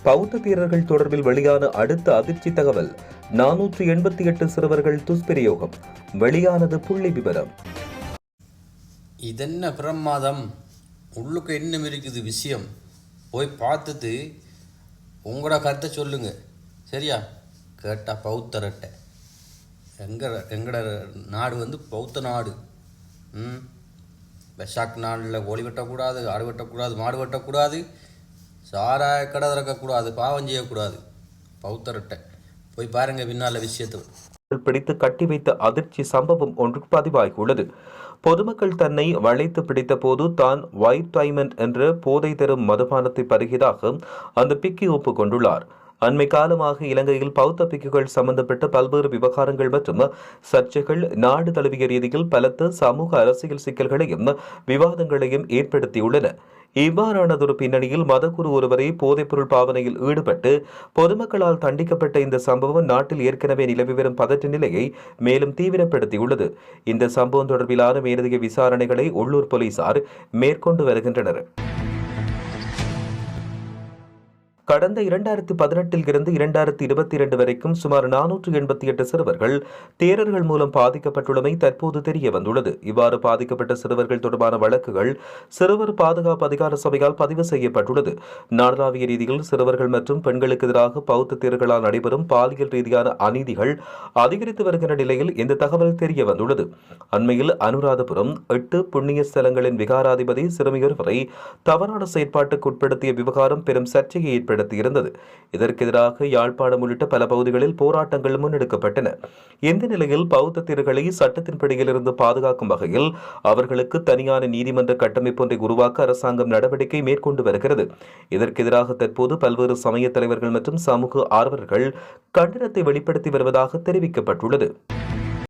பௌத்த தேரர்கள் தொடர்பில் வெளியான அடுத்த அதிர்ச்சி தகவல். 488 சிறுவர்கள் துஷ்பிரயோகம். வெளியானது புள்ளி விவரம். இதென்ன பிரமாதம், உள்ளுக்கு இன்னும் இருக்குது விஷயம். போய் பார்த்துட்டு உங்களோட கருத்தை சொல்லுங்க. சரியா? கேட்டா பௌத்தரட்டை. எங்கட நாடு பௌத்த நாடு. வெசாக் நாளில் கோழி வெட்டக்கூடாது, ஆடு வெட்டக்கூடாது, மாடு வெட்டக்கூடாது, சாராய கடை திறக்கக்கூடாது, பாவம் செய்யக்கூடாது. பௌத்தரட்டை. போய் பாருங்க பின்னால விஷயத்தை. பிடித்து கட்டி வைத்த அதிர்ச்சி சம்பவம் ஒன்று பதிவாகியுள்ளது. பொதுமக்கள் தன்னை வளைத்து பிடித்த போது தான் ஒயிட் டைமண்ட் என்ற போதை தரும் மதுபானத்தை பருகியதாக அந்த பிக்கி ஒப்புக்கொண்டுள்ளார். அண்மை காலமாக இலங்கையில் பௌத்த பிக்குகள் சம்பந்தப்பட்ட பல்வேறு விவகாரங்கள் மற்றும் சர்ச்சைகள் நாடு தழுவிய ரீதியில் பலத்த சமூக அரசியல் சிக்கல்களையும் விவாதங்களையும் ஏற்படுத்தியுள்ளன. இவ்வாறானதொரு பின்னணியில் மதகுரு ஒருவரை போதைப்பொருள் பாவனையில் ஈடுபட்டு பொதுமக்களால் தண்டிக்கப்பட்ட இந்த சம்பவம் நாட்டில் ஏற்கனவே நிலவி வரும் பதற்ற நிலையை மேலும் தீவிரப்படுத்தியுள்ளது. இந்த சம்பவம் தொடர்பிலான மேலதிக விசாரணைகளை உள்ளூர் போலீசார் மேற்கொண்டு வருகின்றனர். கடந்த 2018 இருந்து 2022 வரைக்கும் சுமார் 488 சிறுவர்கள் தேரர்கள் மூலம் பாதிக்கப்பட்டுள்ளமை தற்போது தெரிய வந்துள்ளது. இவ்வாறு பாதிக்கப்பட்ட சிறுவர்கள் தொடர்பான வழக்குகள் சிறுவர் பாதுகாப்பு அதிகார சபையால் பதிவு செய்யப்பட்டுள்ளது. நாடளாவிய ரீதியில் சிறுவர்கள் மற்றும் பெண்களுக்கு எதிராக பௌத்த தேரர்களால் நடைபெறும் பாலியல் ரீதியான அநீதிகள் அதிகரித்து வருகின்ற நிலையில் இந்த தகவல் தெரிய வந்துள்ளது. அண்மையில் அனுராதபுரம் 8 புண்ணிய ஸ்தலங்களின் விகாராதிபதி சிறுமியொருவரை தவறான செயற்பாட்டுக்கு உட்படுத்திய விவகாரம் பெரும் சர்ச்சையை ஏற்படுத்தியிருந்தது. இதற்கு எதிராக யாழ்ப்பாணம் உள்ளிட்ட பல பகுதிகளில் போராட்டங்கள் முன்னெடுக்கப்பட்டன. இந்த நிலையில் பௌத்த தேரர்களை சட்டத்தின் பிடியிலிருந்து பாதுகாக்கும் வகையில் அவர்களுக்கு தனியான நீதிமன்ற கட்டமைப்பு ஒன்றை உருவாக்க அரசாங்கம் நடவடிக்கை மேற்கொண்டு வருகிறது. இதற்கு எதிராக தற்போது பல்வேறு சமய தலைவர்கள் மற்றும் சமூக ஆர்வலர்கள் கண்டனத்தை வெளிப்படுத்தி வருவதாக தெரிவிக்கப்பட்டுள்ளது.